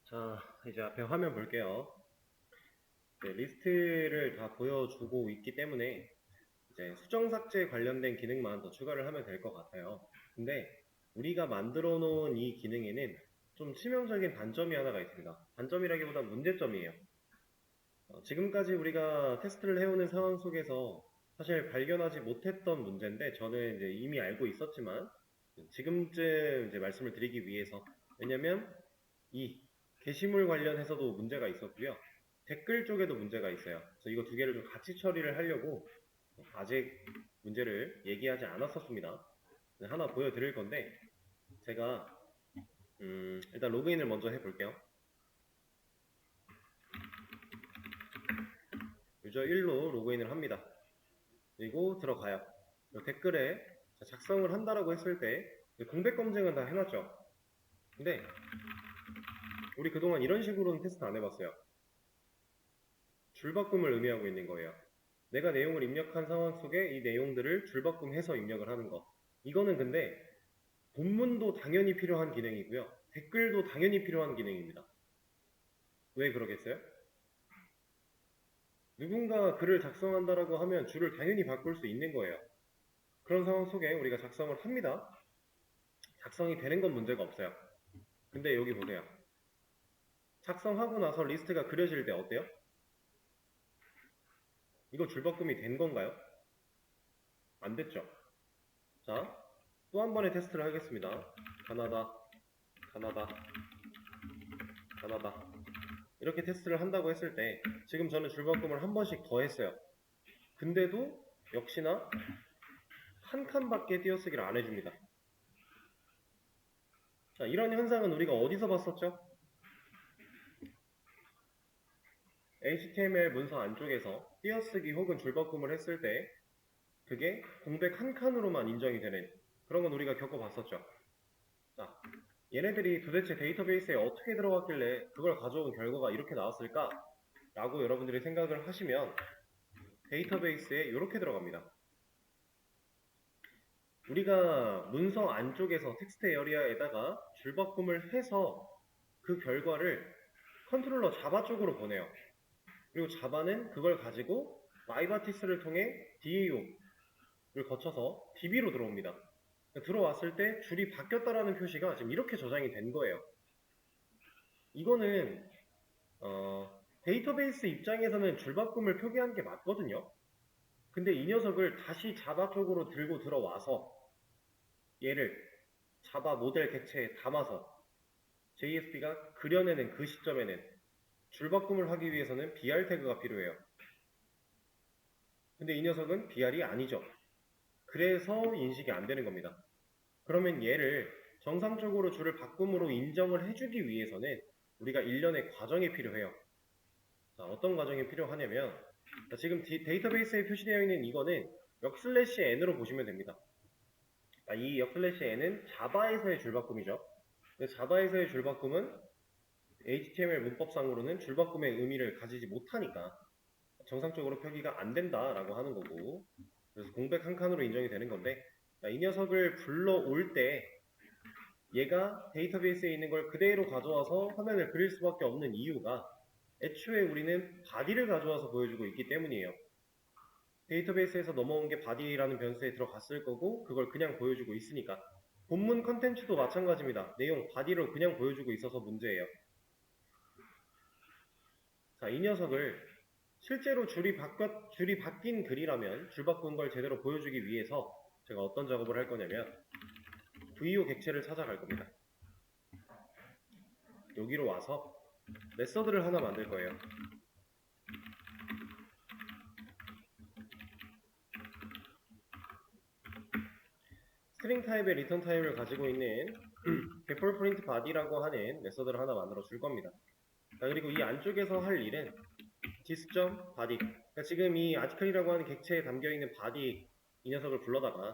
자, 이제 앞에 화면 볼게요. 네, 리스트를 다 보여주고 있기 때문에 이제 수정 삭제 관련된 기능만 더 추가를 하면 될 것 같아요. 근데 우리가 만들어 놓은 이 기능에는 좀 치명적인 단점이 하나가 있습니다. 단점이라기보다 문제점이에요. 지금까지 우리가 테스트를 해오는 상황 속에서 사실 발견하지 못했던 문제인데 저는 이제 이미 알고 있었지만 지금쯤 이제 말씀을 드리기 위해서, 왜냐면 이 게시물 관련해서도 문제가 있었고요. 댓글 쪽에도 문제가 있어요. 그래서 이거 두 개를 좀 같이 처리를 하려고 아직 문제를 얘기하지 않았었습니다. 하나 보여드릴 건데 제가 일단 로그인을 먼저 해볼게요. 유저 1로 로그인을 합니다. 그리고 들어가요. 댓글에 작성을 한다라고 했을 때 공백 검증은 다 해놨죠. 근데 우리 그동안 이런 식으로는 테스트 안 해봤어요. 줄바꿈을 의미하고 있는 거예요. 내가 내용을 입력한 상황 속에 이 내용들을 줄바꿈해서 입력을 하는 것. 이거는 근데 본문도 당연히 필요한 기능이고요. 댓글도 당연히 필요한 기능입니다. 왜 그러겠어요? 누군가 글을 작성한다라고 하면 줄을 당연히 바꿀 수 있는 거예요. 그런 상황 속에 우리가 작성을 합니다. 작성이 되는 건 문제가 없어요. 근데 여기 보세요. 작성하고 나서 리스트가 그려질 때 어때요? 이거 줄바꿈이 된 건가요? 안 됐죠? 자, 또 한 번의 테스트를 하겠습니다. 가나다, 가나다, 가나다. 이렇게 테스트를 한다고 했을 때 지금 저는 줄바꿈을 한 번씩 더 했어요. 근데도 역시나 한 칸밖에 띄어쓰기를 안 해줍니다. 자, 이런 현상은 우리가 어디서 봤었죠? HTML 문서 안쪽에서 띄어쓰기 혹은 줄바꿈을 했을 때 그게 공백 한 칸으로만 인정이 되는 그런 건 우리가 겪어봤었죠. 자, 얘네들이 도대체 데이터베이스에 어떻게 들어갔길래 그걸 가져온 결과가 이렇게 나왔을까? 라고 여러분들이 생각을 하시면 데이터베이스에 이렇게 들어갑니다. 우리가 문서 안쪽에서 텍스트 에어리아에다가 줄바꿈을 해서 그 결과를 컨트롤러 자바 쪽으로 보내요. 그리고 자바는 그걸 가지고 마이바티스를 통해 DAO를 거쳐서 DB로 들어옵니다. 들어왔을 때 줄이 바뀌었다라는 표시가 지금 이렇게 저장이 된 거예요. 이거는 데이터베이스 입장에서는 줄바꿈을 표기한 게 맞거든요. 근데 이 녀석을 다시 자바 쪽으로 들고 들어와서 얘를 자바 모델 객체에 담아서 JSP가 그려내는 그 시점에는 줄바꿈을 하기 위해서는 BR 태그가 필요해요. 근데 이 녀석은 BR이 아니죠. 그래서 인식이 안 되는 겁니다. 그러면 얘를 정상적으로 줄을 바꿈으로 인정을 해주기 위해서는 우리가 일련의 과정이 필요해요. 자, 어떤 과정이 필요하냐면 지금 데이터베이스에 표시되어 있는 이거는 역/n으로 보시면 됩니다. 이 역/n은 자바에서의 줄바꿈이죠. 자바에서의 줄바꿈은 HTML 문법상으로는 줄바꿈의 의미를 가지지 못하니까 정상적으로 표기가 안 된다라고 하는 거고, 그래서 공백 한 칸으로 인정이 되는 건데, 이 녀석을 불러올 때 얘가 데이터베이스에 있는 걸 그대로 가져와서 화면을 그릴 수밖에 없는 이유가 애초에 우리는 바디를 가져와서 보여주고 있기 때문이에요. 데이터베이스에서 넘어온 게 바디라는 변수에 들어갔을 거고 그걸 그냥 보여주고 있으니까. 본문 컨텐츠도 마찬가지입니다. 내용 바디로 그냥 보여주고 있어서 문제예요. 자, 이 녀석을 실제로 줄이 바뀐 글이라면 줄 바꾼 걸 제대로 보여주기 위해서 제가 어떤 작업을 할 거냐면 VO 객체를 찾아갈 겁니다. 여기로 와서 메서드를 하나 만들 거예요. 스트링 타입의 리턴 타입을 가지고 있는 before print body라고 하는 메서드를 하나 만들어 줄 겁니다. 자, 그리고 이 안쪽에서 할 일은 this.body, 그러니까 지금 이 아티클이라고 하는 객체에 담겨있는 body 이 녀석을 불러다가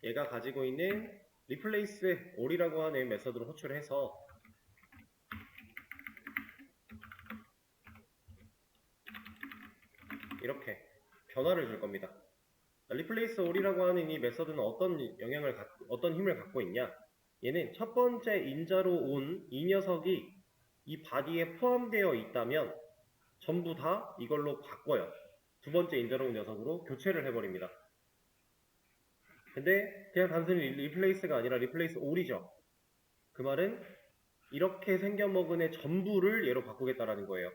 얘가 가지고 있는 replace all이라고 하는 메서드를 호출해서 이렇게 변화를 줄 겁니다. replace all이라고 하는 이 메서드는 어떤 힘을 갖고 있냐? 얘는 첫 번째 인자로 온 이 녀석이 이 바디에 포함되어 있다면 전부 다 이걸로 바꿔요. 두 번째 인터로그 녀석으로 교체를 해버립니다. 근데 그냥 단순히 리플레이스가 아니라 리플레이스 올이죠. 그 말은 이렇게 생겨먹은 애 전부를 얘로 바꾸겠다라는 거예요.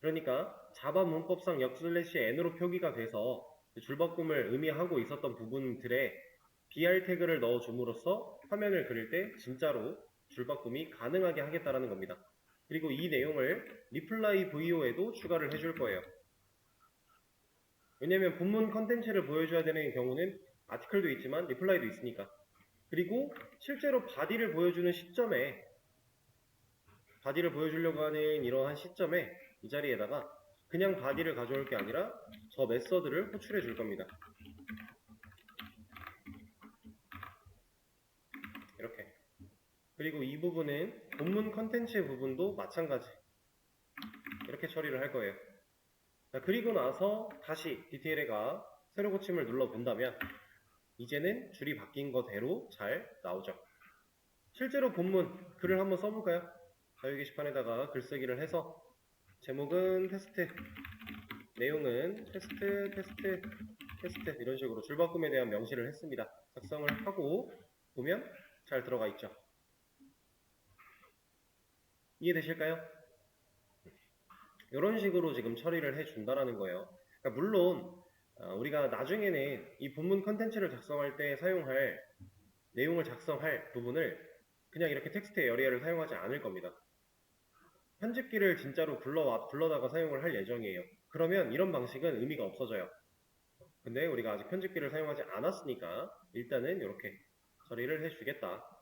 그러니까 자바 문법상 역 슬래시 n으로 표기가 돼서 줄바꿈을 의미하고 있었던 부분들에 br 태그를 넣어줌으로써 화면을 그릴 때 진짜로 줄바꿈이 가능하게 하겠다라는 겁니다. 그리고 이 내용을 reply vo에도 추가를 해줄 거예요. 왜냐면 본문 컨텐츠를 보여줘야 되는 경우는 아티클도 있지만 리플라이도 있으니까. 그리고 실제로 바디를 보여주는 시점에 바디를 보여주려고 하는 이러한 시점에 이 자리에다가 그냥 바디를 가져올 게 아니라 저 메서드를 호출해 줄 겁니다. 이렇게. 그리고 이 부분은 본문 컨텐츠의 부분도 마찬가지. 이렇게 처리를 할 거예요. 자, 그리고 나서 다시 디테일에가 새로 고침을 눌러본다면 이제는 줄이 바뀐 거대로 잘 나오죠. 실제로 본문 글을 한번 써볼까요? 자유 게시판에다가 글쓰기를 해서 제목은 테스트, 내용은 테스트 이런 식으로 줄바꿈에 대한 명시를 했습니다. 작성을 하고 보면 잘 들어가 있죠. 이해되실까요? 이런 식으로 지금 처리를 해준다라는 거예요. 그러니까 물론 우리가 나중에는 이 본문 컨텐츠를 작성할 때 사용할 내용을 작성할 부분을 그냥 이렇게 텍스트 에리어를 사용하지 않을 겁니다. 편집기를 진짜로 불러다가 사용을 할 예정이에요. 그러면 이런 방식은 의미가 없어져요. 근데 우리가 아직 편집기를 사용하지 않았으니까 일단은 이렇게 처리를 해주겠다.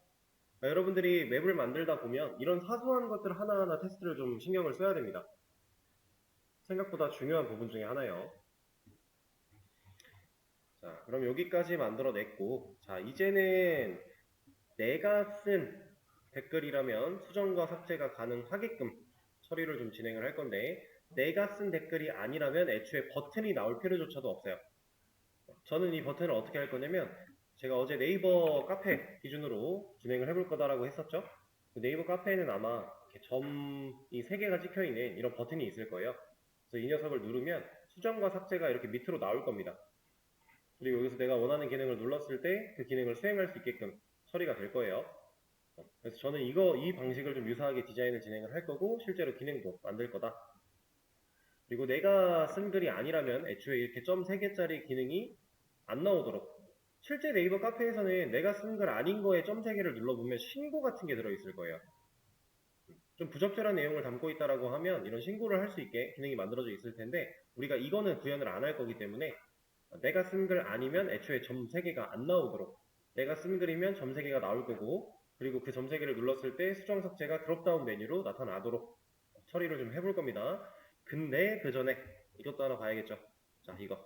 여러분들이 맵을 만들다 보면 이런 사소한 것들 하나하나 테스트를 좀 신경을 써야 됩니다. 생각보다 중요한 부분 중에 하나예요. 자, 그럼 여기까지 만들어냈고, 자, 이제는 내가 쓴 댓글이라면 수정과 삭제가 가능하게끔 처리를 좀 진행을 할 건데, 내가 쓴 댓글이 아니라면 애초에 버튼이 나올 필요조차도 없어요. 저는 이 버튼을 어떻게 할 거냐면, 제가 어제 네이버 카페 기준으로 진행을 해볼 거다라고 했었죠? 네이버 카페에는 아마 점이 3개가 찍혀있는 이런 버튼이 있을 거예요. 그래서 이 녀석을 누르면 수정과 삭제가 이렇게 밑으로 나올 겁니다. 그리고 여기서 내가 원하는 기능을 눌렀을 때 그 기능을 수행할 수 있게끔 처리가 될 거예요. 그래서 저는 이 방식을 좀 유사하게 디자인을 진행을 할 거고 실제로 기능도 만들 거다. 그리고 내가 쓴 글이 아니라면 애초에 이렇게 점 3개짜리 기능이 안 나오도록, 실제 네이버 카페에서는 내가 쓴 글 아닌 거에 점 3개를 눌러보면 신고 같은 게 들어있을 거예요. 좀 부적절한 내용을 담고 있다라고 하면 이런 신고를 할 수 있게 기능이 만들어져 있을 텐데 우리가 이거는 구현을 안 할 거기 때문에 내가 쓴 글 아니면 애초에 점 3개가 안 나오도록, 내가 쓴 글이면 점 3개가 나올 거고, 그리고 그 점 3개를 눌렀을 때 수정 삭제가 드롭다운 메뉴로 나타나도록 처리를 좀 해볼 겁니다. 근데 그 전에 이것도 하나 봐야겠죠. 자, 이거.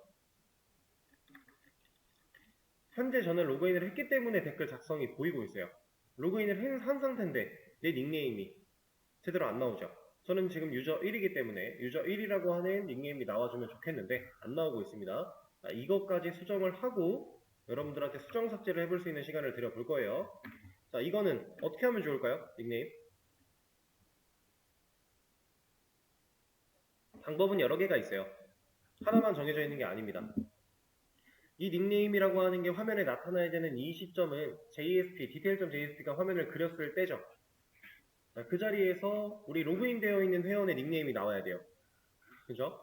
현재 저는 로그인을 했기 때문에 댓글 작성이 보이고 있어요. 로그인을 한 상태인데 내 닉네임이 제대로 안 나오죠. 저는 지금 유저 1이기 때문에 유저 1이라고 하는 닉네임이 나와주면 좋겠는데 안 나오고 있습니다. 자, 이것까지 수정을 하고 여러분들한테 수정 삭제를 해볼 수 있는 시간을 드려볼 거예요. 자, 이거는 어떻게 하면 좋을까요? 닉네임. 방법은 여러 개가 있어요. 하나만 정해져 있는 게 아닙니다. 이 닉네임이라고 하는 게 화면에 나타나야 되는 이 시점은 JSP, detail.jsp가 화면을 그렸을 때죠. 자, 그 자리에서 우리 로그인 되어 있는 회원의 닉네임이 나와야 돼요. 그죠?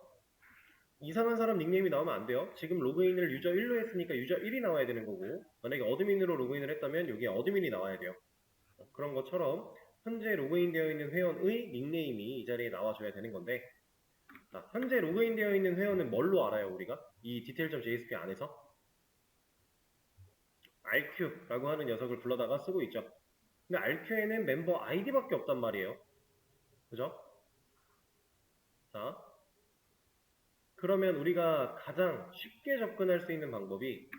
이상한 사람 닉네임이 나오면 안 돼요. 지금 로그인을 유저 1로 했으니까 유저 1이 나와야 되는 거고, 만약에 어드민으로 로그인을 했다면 여기에 어드민이 나와야 돼요. 그런 것처럼 현재 로그인 되어 있는 회원의 닉네임이 이 자리에 나와줘야 되는 건데, 자, 현재 로그인 되어 있는 회원은 뭘로 알아요, 우리가? 이 detail.jsp 안에서? RQ라고 하는 녀석을 불러다가 쓰고 있죠. 근데 RQ에는 멤버 아이디밖에 없단 말이에요. 그죠? 자, 그러면 우리가 가장 쉽게 접근할 수 있는 방법이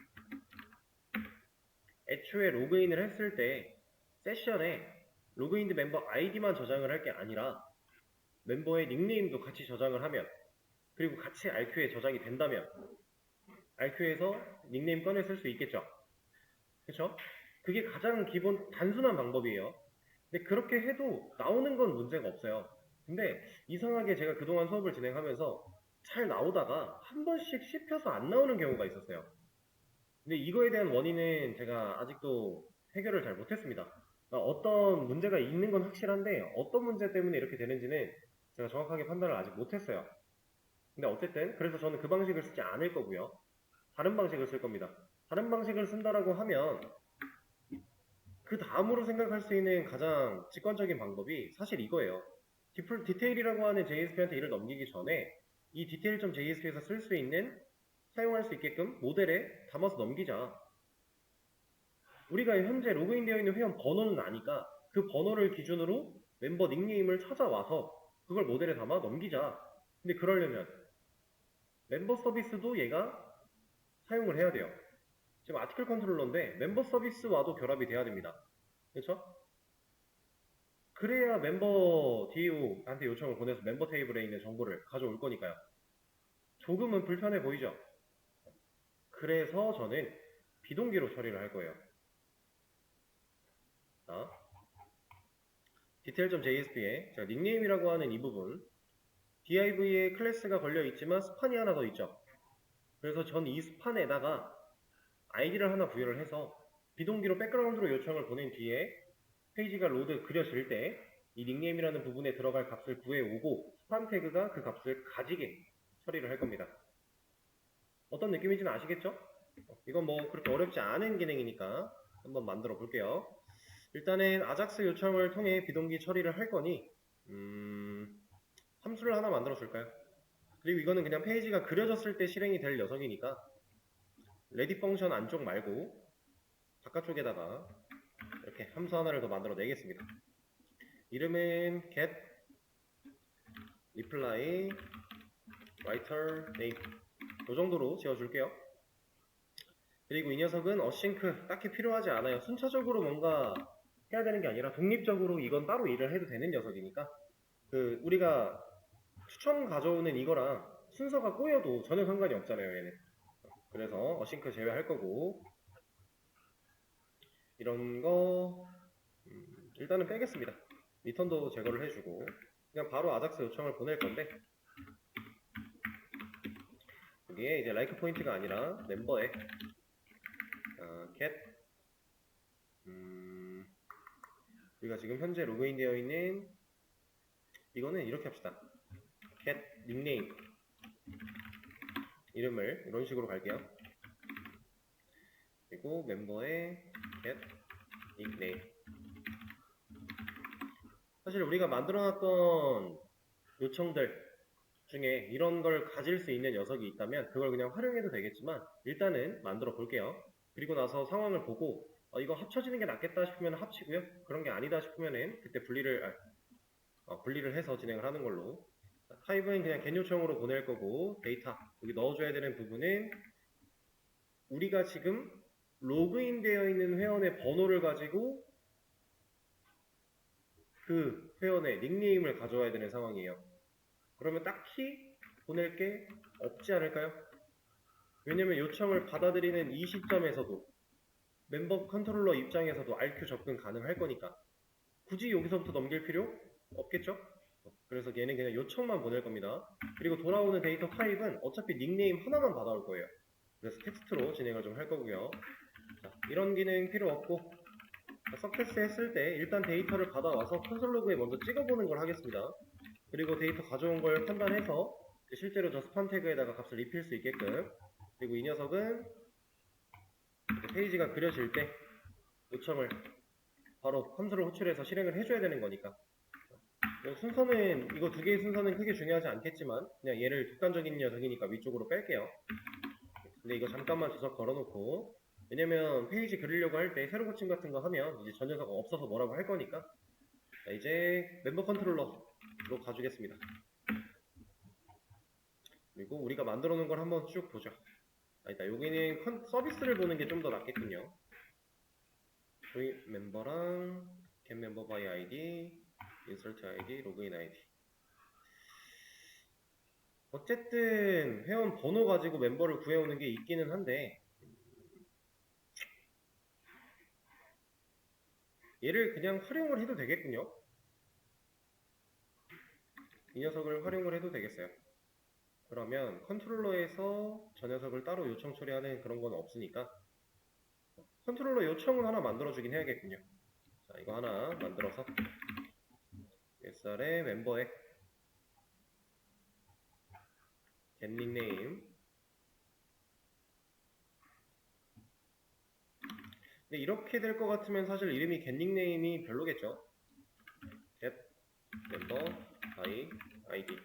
애초에 로그인을 했을 때 세션에 로그인드 멤버 아이디만 저장을 할 게 아니라 멤버의 닉네임도 같이 저장을 하면, 그리고 같이 RQ에 저장이 된다면 RQ에서 닉네임 꺼내 쓸 수 있겠죠. 그쵸? 그게 가장 기본 단순한 방법이에요. 근데 그렇게 해도 나오는 건 문제가 없어요. 근데 이상하게 제가 그동안 수업을 진행하면서 잘 나오다가 한 번씩 씹혀서 안 나오는 경우가 있었어요. 근데 이거에 대한 원인은 제가 아직도 해결을 잘 못했습니다. 어떤 문제가 있는 건 확실한데 어떤 문제 때문에 이렇게 되는지는 제가 정확하게 판단을 아직 못했어요. 근데 어쨌든 그래서 저는 그 방식을 쓰지 않을 거고요. 다른 방식을 쓸 겁니다. 다른 방식을 쓴다라고 하면 그 다음으로 생각할 수 있는 가장 직관적인 방법이 사실 이거예요. 디테일이라고 하는 JSP한테 일을 넘기기 전에 이 디테일.jsp에서 쓸 수 있는 사용할 수 있게끔 모델에 담아서 넘기자. 우리가 현재 로그인되어 있는 회원 번호는 아니까 그 번호를 기준으로 멤버 닉네임을 찾아와서 그걸 모델에 담아 넘기자. 근데 그러려면 멤버 서비스도 얘가 사용을 해야 돼요. 지금 아티클 컨트롤러인데 멤버 서비스와도 결합이 돼야 됩니다. 그렇죠? 그래야 멤버 DAO한테 요청을 보내서 멤버 테이블에 있는 정보를 가져올 거니까요. 조금은 불편해 보이죠? 그래서 저는 비동기로 처리를 할 거예요. 자, detail.jsp에 제가 닉네임이라고 하는 이 부분 div에 클래스가 걸려 있지만 스판이 하나 더 있죠. 그래서 전 이 스판에다가 아이디를 하나 부여를 해서 비동기로 백그라운드로 요청을 보낸 뒤에 페이지가 로드 그려질 때 이 닉네임이라는 부분에 들어갈 값을 구해오고 스판 태그가 그 값을 가지게 처리를 할 겁니다. 어떤 느낌인지는 아시겠죠? 이건 뭐 그렇게 어렵지 않은 기능이니까 한번 만들어 볼게요. 일단은 아작스 요청을 통해 비동기 처리를 할 거니 함수를 하나 만들어 줄까요? 그리고 이거는 그냥 페이지가 그려졌을 때 실행이 될 녀석이니까 레디 펑션 안쪽 말고 바깥쪽에다가 이렇게 함수 하나를 더 만들어 내겠습니다. 이름은 get reply writer name 이 정도로 지어줄게요. 그리고 이 녀석은 어싱크 딱히 필요하지 않아요. 순차적으로 뭔가 해야 되는 게 아니라 독립적으로 이건 따로 일을 해도 되는 녀석이니까 우리가 추천 가져오는 이거랑 순서가 꼬여도 전혀 상관이 없잖아요, 얘는. 그래서 어싱크 제외할 거고 이런 거 일단은 빼겠습니다. 리턴도 제거를 해주고 그냥 바로 아작스 요청을 보낼 건데 여기에 이제 라이크 포인트가 아니라 멤버에 get 우리가 지금 현재 로그인 되어 있는 이거는 이렇게 합시다. get 닉네임 이름을 이런 식으로 갈게요. 그리고 멤버에 get 닉네임 사실 우리가 만들어놨던 요청들 중에 이런 걸 가질 수 있는 녀석이 있다면 그걸 그냥 활용해도 되겠지만 일단은 만들어 볼게요. 그리고 나서 상황을 보고 이거 합쳐지는 게 낫겠다 싶으면 합치고요. 그런 게 아니다 싶으면은 그때 분리를 해서 진행을 하는 걸로. 타입은 그냥 get 요청으로 보낼 거고 데이터 여기 넣어줘야 되는 부분은 우리가 지금 로그인 되어 있는 회원의 번호를 가지고 그 회원의 닉네임을 가져와야 되는 상황이에요. 그러면 딱히 보낼 게 없지 않을까요? 왜냐면 요청을 받아들이는 이 시점에서도 멤버 컨트롤러 입장에서도 RQ 접근 가능할 거니까 굳이 여기서부터 넘길 필요 없겠죠? 그래서 얘는 그냥 요청만 보낼 겁니다. 그리고 돌아오는 데이터 타입은 어차피 닉네임 하나만 받아올 거예요. 그래서 텍스트로 진행을 좀 할 거고요. 자, 이런 기능 필요 없고 서클스 했을 때 일단 데이터를 받아와서 콘솔 로그에 먼저 찍어보는 걸 하겠습니다. 그리고 데이터 가져온 걸 판단해서 실제로 저 스판 태그에다가 값을 입힐 수 있게끔 그리고 이 녀석은 페이지가 그려질 때 요청을 바로 함수를 호출해서 실행을 해줘야 되는 거니까 순서는 이거 두 개의 순서는 크게 중요하지 않겠지만 그냥 얘를 독단적인 녀석이니까 위쪽으로 뺄게요. 근데 이거 잠깐만 주석 걸어놓고 왜냐면 페이지 그리려고 할 때 새로 고침 같은 거 하면 이제 전 녀석 없어서 뭐라고 할 거니까 자, 이제 멤버 컨트롤러로 가주겠습니다. 그리고 우리가 만들어 놓은 걸 한번 쭉 보죠. 아니다 여기는 서비스를 보는 게 좀 더 낫겠군요. 조인 멤버랑 get member by ID, insert ID, 로그인 ID 어쨌든 회원 번호 가지고 멤버를 구해오는 게 있기는 한데 얘를 그냥 활용을 해도 되겠군요. 이 녀석을 활용을 해도 되겠어요. 그러면 컨트롤러에서 저 녀석을 따로 요청 처리하는 그런 건 없으니까 컨트롤러 요청은 하나 만들어주긴 해야겠군요. 자, 이거 하나 만들어서 SR의 멤버에 get 닉네임. 근데 이렇게 될 것 같으면 사실 이름이 get 닉네임이 별로겠죠. get member by id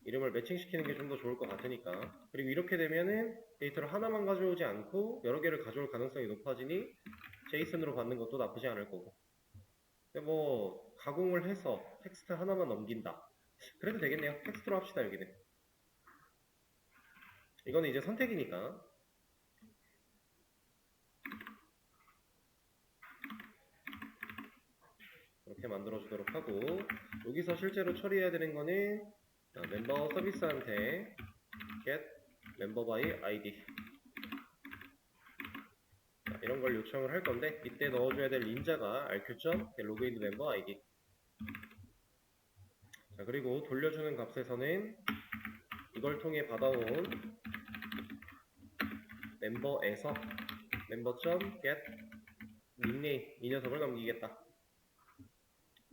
이름을 매칭시키는 게 좀 더 좋을 것 같으니까. 그리고 이렇게 되면은 데이터를 하나만 가져오지 않고 여러 개를 가져올 가능성이 높아지니 제이슨으로 받는 것도 나쁘지 않을 거고. 근데 뭐 가공을 해서 텍스트 하나만 넘긴다. 그래도 되겠네요. 텍스트로 합시다. 여기는 이거는 이제 선택이니까. 이렇게 만들어주도록 하고, 여기서 실제로 처리해야 되는 거는 멤버 서비스한테 get member by id 이런 걸 요청을 할 건데, 이때 넣어줘야 될 인자가 rq.login member id. 자, 그리고 돌려주는 값에서는 이걸 통해 받아온 멤버에서 member.get 닉네임 이 녀석을 넘기겠다.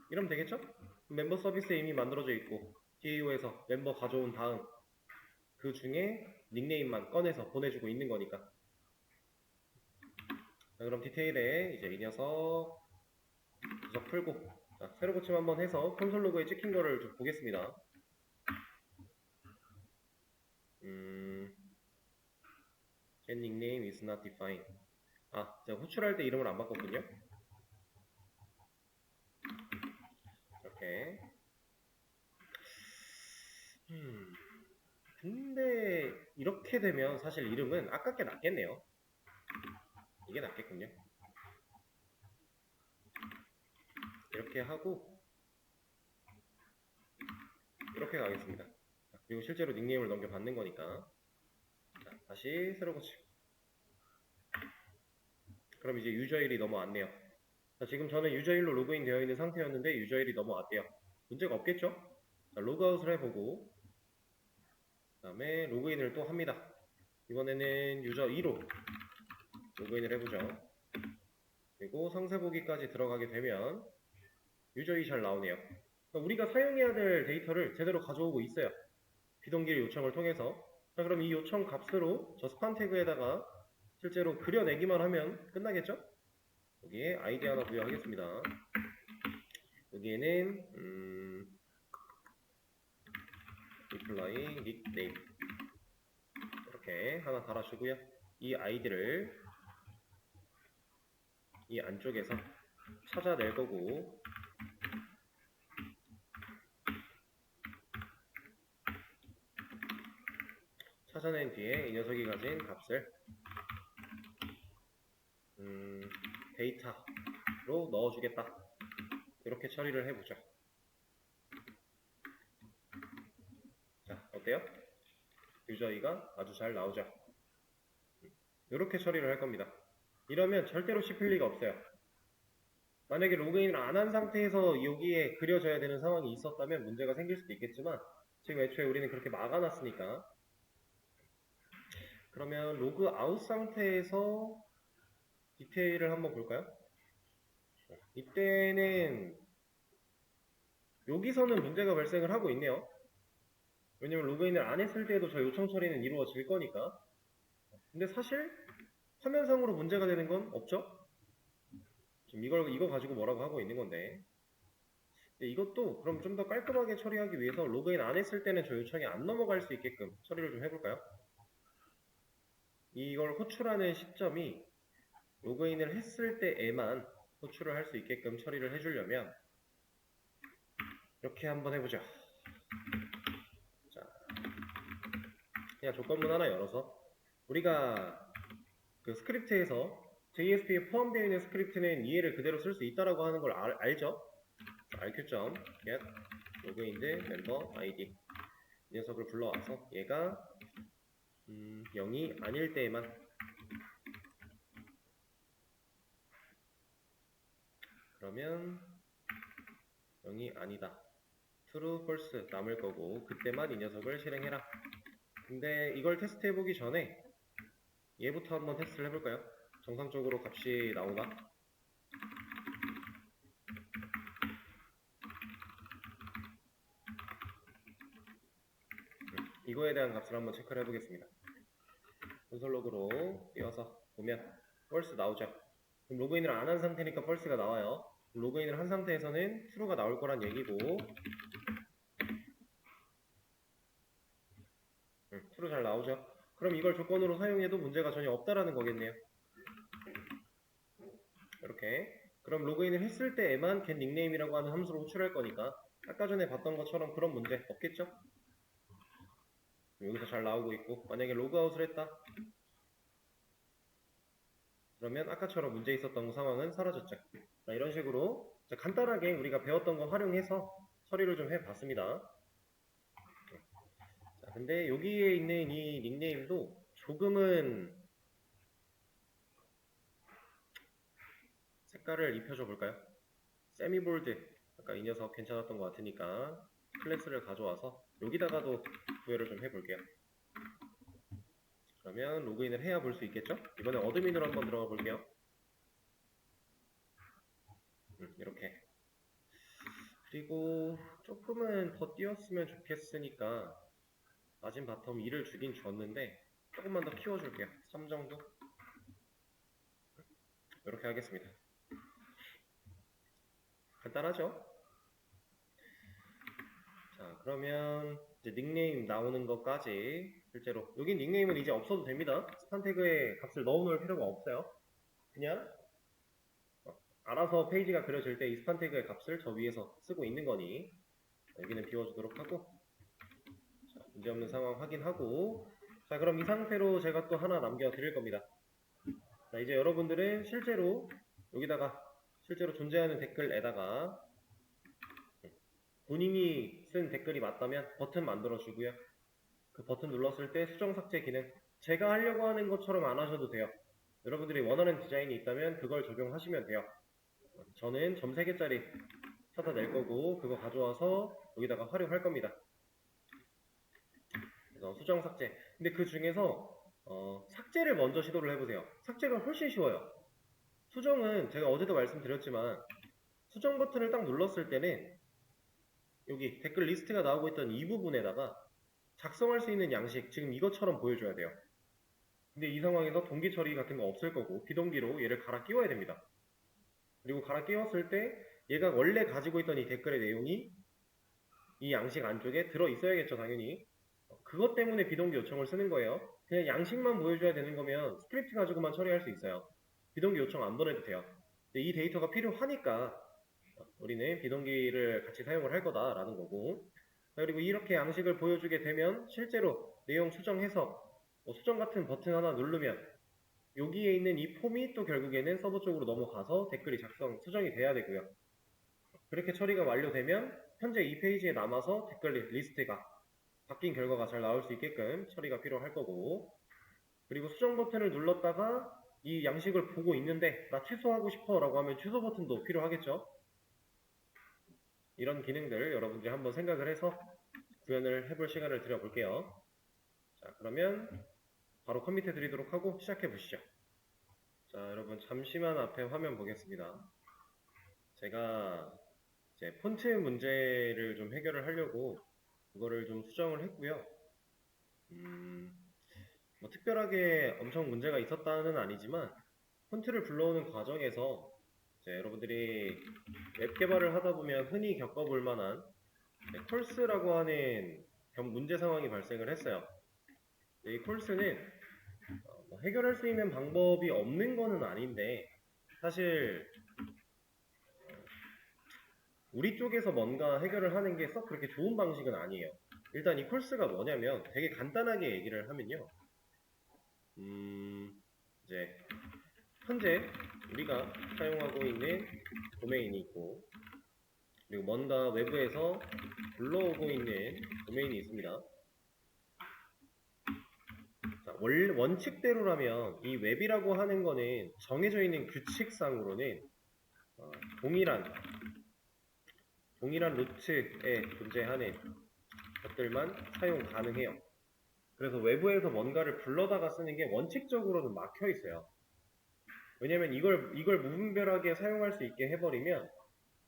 이러면 되겠죠? 멤버 서비스에 이미 만들어져 있고 DAO에서 멤버 가져온 다음 그 중에 닉네임만 꺼내서 보내주고 있는 거니까. 자, 그럼 디테일에 이제 이 녀석 구석 풀고 자, 새로 고침 한번 해서 콘솔 로그에 찍힌 거를 좀 보겠습니다. get nickname is not defined. 아, 제가 호출할 때 이름을 안 바꿨군요. 이렇게. 근데 이렇게 되면 사실 이름은 아깝게 낫겠네요. 이게 낫겠군요. 이렇게 하고 이렇게 가겠습니다. 자, 그리고 실제로 닉네임을 넘겨받는 거니까. 자, 다시 새로 고침. 그럼 이제 유저일이 넘어왔네요. 자, 지금 저는 유저일로 로그인 되어 있는 상태였는데 유저일이 넘어왔대요. 문제가 없겠죠? 자, 로그아웃을 해보고 그 다음에 로그인을 또 합니다. 이번에는 유저 2로 로그인을 해보죠. 그리고 상세 보기까지 들어가게 되면 유저 2 잘 나오네요. 그러니까 우리가 사용해야 될 데이터를 제대로 가져오고 있어요. 비동기의 요청을 통해서. 자, 그럼 이 요청 값으로 저 스판 태그에다가 실제로 그려내기만 하면 끝나겠죠? 여기에 아이디 하나 부여하겠습니다. 여기에는 reply nickname 이렇게 하나 달아주고요. 이 아이디를 이 안쪽에서 찾아낼 거고 찾아낸 뒤에 이 녀석이 가진 값을 데이터로 넣어주겠다. 이렇게 처리를 해보죠. 자, 어때요? 유저이가 아주 잘 나오죠. 이렇게 처리를 할 겁니다. 이러면 절대로 씹힐 리가 없어요. 만약에 로그인을 안 한 상태에서 여기에 그려져야 되는 상황이 있었다면 문제가 생길 수도 있겠지만 지금 애초에 우리는 그렇게 막아놨으니까. 그러면 로그 아웃 상태에서 디테일을 한번 볼까요? 이때는 여기서는 문제가 발생을 하고 있네요. 왜냐면 로그인을 안 했을 때에도 저 요청 처리는 이루어질 거니까. 근데 사실 화면상으로 문제가 되는 건 없죠? 지금 이거 가지고 뭐라고 하고 있는 건데. 근데 이것도 그럼 좀 더 깔끔하게 처리하기 위해서 로그인 안 했을 때는 저 요청이 안 넘어갈 수 있게끔 처리를 좀 해볼까요? 이걸 호출하는 시점이 로그인을 했을 때에만 호출을 할 수 있게끔 처리를 해주려면 이렇게 한번 해보죠. 자, 그냥 조건문 하나 열어서 우리가 그 스크립트에서 JSP에 포함되어 있는 스크립트는 이해를 그대로 쓸 수 있다라고 하는 걸 알죠? rq.get logined member id 이 녀석을 불러와서 얘가 0이 아닐 때에만 그러면 0이 아니다. true, false 남을 거고 그때만 이 녀석을 실행해라. 근데 이걸 테스트 해보기 전에 얘부터 한번 테스트를 해볼까요? 정상적으로 값이 나오나? 이거에 대한 값을 한번 체크를 해보겠습니다. 콘솔 로그로 띄워서 보면 false 나오죠. 그럼 로그인을 안 한 상태니까 false가 나와요. 로그인을 한 상태에서는 true가 나올 거란 얘기고 true 잘 나오죠. 그럼 이걸 조건으로 사용해도 문제가 전혀 없다라는 거겠네요. 이렇게. 그럼 로그인을 했을 때에만 get 닉네임이라고 하는 함수로 호출할 거니까 아까 전에 봤던 것처럼 그런 문제 없겠죠? 여기서 잘 나오고 있고 만약에 로그아웃을 했다 그러면 아까처럼 문제 있었던 상황은 사라졌죠. 자, 이런 식으로 간단하게 우리가 배웠던 거 활용해서 처리를 좀 해봤습니다. 자, 근데 여기에 있는 이 닉네임도 조금은 색깔을 입혀줘 볼까요? 세미볼드 아까 이 녀석 괜찮았던 것 같으니까 클래스를 가져와서 여기다가도 구현을 좀 해볼게요. 그러면 로그인을 해야 볼 수 있겠죠? 이번에 어드민으로 한번 들어가 볼게요. 이렇게. 그리고 조금은 더 띄웠으면 좋겠으니까 낮은 바텀 2를 주긴 줬는데 조금만 더 키워줄게요. 3 정도? 이렇게 하겠습니다. 간단하죠? 자, 그러면 이제 닉네임 나오는 것까지 실제로 여기 닉네임은 이제 없어도 됩니다. 스판 태그에 값을 넣어놓을 필요가 없어요. 그냥 알아서 페이지가 그려질 때 이 스판 태그의 값을 저 위에서 쓰고 있는 거니 여기는 비워주도록 하고 자, 문제없는 상황 확인하고 자 그럼 이 상태로 제가 또 하나 남겨드릴 겁니다. 자 이제 여러분들은 실제로 여기다가 실제로 존재하는 댓글에다가 본인이 쓴 댓글이 맞다면 버튼 만들어주고요. 그 버튼 눌렀을 때 수정 삭제 기능 제가 하려고 하는 것처럼 안 하셔도 돼요. 여러분들이 원하는 디자인이 있다면 그걸 적용하시면 돼요. 저는 점 3개짜리 찾아낼 거고 그거 가져와서 여기다가 활용할 겁니다. 그래서 수정 삭제 근데 그 중에서 삭제를 먼저 시도를 해보세요. 삭제가 훨씬 쉬워요. 수정은 제가 어제도 말씀드렸지만 수정 버튼을 딱 눌렀을 때는 여기 댓글 리스트가 나오고 있던 이 부분에다가 작성할 수 있는 양식 지금 이것처럼 보여줘야 돼요. 근데 이 상황에서 동기 처리 같은 거 없을 거고 비동기로 얘를 갈아 끼워야 됩니다. 그리고 갈아 끼웠을 때 얘가 원래 가지고 있던 이 댓글의 내용이 이 양식 안쪽에 들어 있어야겠죠 당연히. 그것 때문에 비동기 요청을 쓰는 거예요. 그냥 양식만 보여줘야 되는 거면 스크립트 가지고만 처리할 수 있어요. 비동기 요청 안 보내도 돼요. 근데 이 데이터가 필요하니까 우리는 비동기를 같이 사용을 할 거다라는 거고 그리고 이렇게 양식을 보여주게 되면 실제로 내용 수정해서 수정 같은 버튼 하나 누르면 여기에 있는 이 폼이 또 결국에는 서버 쪽으로 넘어가서 댓글이 수정이 돼야 되고요. 그렇게 처리가 완료되면 현재 이 페이지에 남아서 댓글 리스트가 바뀐 결과가 잘 나올 수 있게끔 처리가 필요할 거고 그리고 수정 버튼을 눌렀다가 이 양식을 보고 있는데 나 취소하고 싶어 라고 하면 취소 버튼도 필요하겠죠. 이런 기능들 여러분들이 한번 생각을 해서 구현을 해볼 시간을 드려볼게요. 자 그러면 바로 커밋해 드리도록 하고 시작해 보시죠. 자 여러분 잠시만 앞에 화면 보겠습니다. 제가 이제 폰트 문제를 좀 해결을 하려고 그거를 좀 수정을 했고요. 뭐 특별하게 엄청 문제가 있었다는 아니지만 폰트를 불러오는 과정에서 이제 여러분들이 웹 개발을 하다 보면 흔히 겪어볼 만한 콜스라고 하는 문제 상황이 발생을 했어요. 이 콜스는 뭐 해결할 수 있는 방법이 없는 거는 아닌데 사실 우리 쪽에서 뭔가 해결을 하는 게 썩 그렇게 좋은 방식은 아니에요. 일단 이 콜스가 뭐냐면 되게 간단하게 얘기를 하면요. 이제 현재 우리가 사용하고 있는 도메인이 있고 그리고 뭔가 외부에서 불러오고 있는 도메인이 있습니다. 자, 원칙대로라면 이 웹이라고 하는 거는 정해져 있는 규칙상으로는 동일한 루트에 존재하는 것들만 사용 가능해요. 그래서 외부에서 뭔가를 불러다가 쓰는 게 원칙적으로는 막혀 있어요. 왜냐면 이걸 무분별하게 사용할 수 있게 해버리면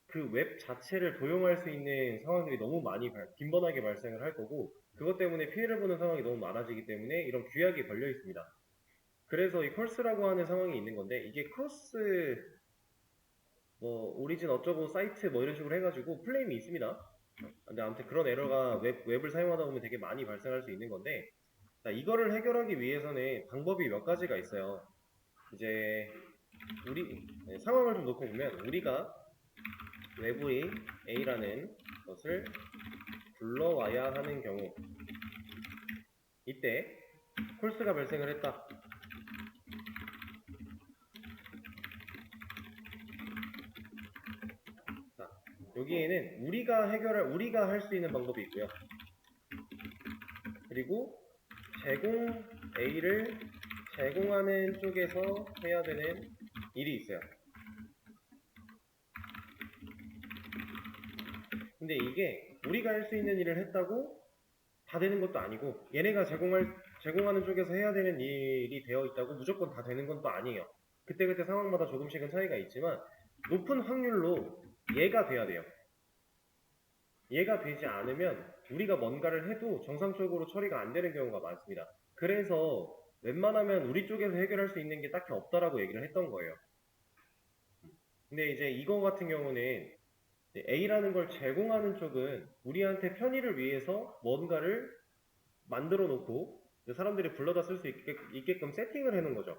그 웹 자체를 도용할 수 있는 상황들이 너무 많이 빈번하게 발생을 할 거고, 그것 때문에 피해를 보는 상황이 너무 많아지기 때문에 이런 규약이 걸려 있습니다. 그래서 이 콜스라고 하는 상황이 있는 건데, 이게 크로스 뭐 오리진 어쩌고 사이트 뭐 이런 식으로 해가지고 플레임이 있습니다. 근데 아무튼 그런 에러가 웹을 사용하다 보면 되게 많이 발생할 수 있는 건데, 자, 이거를 해결하기 위해서는 방법이 몇 가지가 있어요. 이제 상황을 좀 놓고 보면, 우리가 외부인 A라는 것을 불러와야 하는 경우, 이때 콜스가 발생을 했다. 자, 여기에는 우리가 할 수 있는 방법이 있고요. 그리고 제공 A를 제공하는 쪽에서 해야 되는 일이 있어요. 근데 이게 우리가 할 수 있는 일을 했다고 다 되는 것도 아니고, 얘네가 제공하는 쪽에서 해야 되는 일이 되어 있다고 무조건 다 되는 건 또 아니에요. 그때그때 상황마다 조금씩은 차이가 있지만 높은 확률로 얘가 돼야 돼요. 얘가 되지 않으면 우리가 뭔가를 해도 정상적으로 처리가 안 되는 경우가 많습니다. 그래서 웬만하면 우리 쪽에서 해결할 수 있는 게 딱히 없다라고 얘기를 했던 거예요. 근데 이제 이거 같은 경우는 A라는 걸 제공하는 쪽은 우리한테 편의를 위해서 뭔가를 만들어 놓고 사람들이 불러다 쓸 수 있게끔 세팅을 해 놓은 거죠.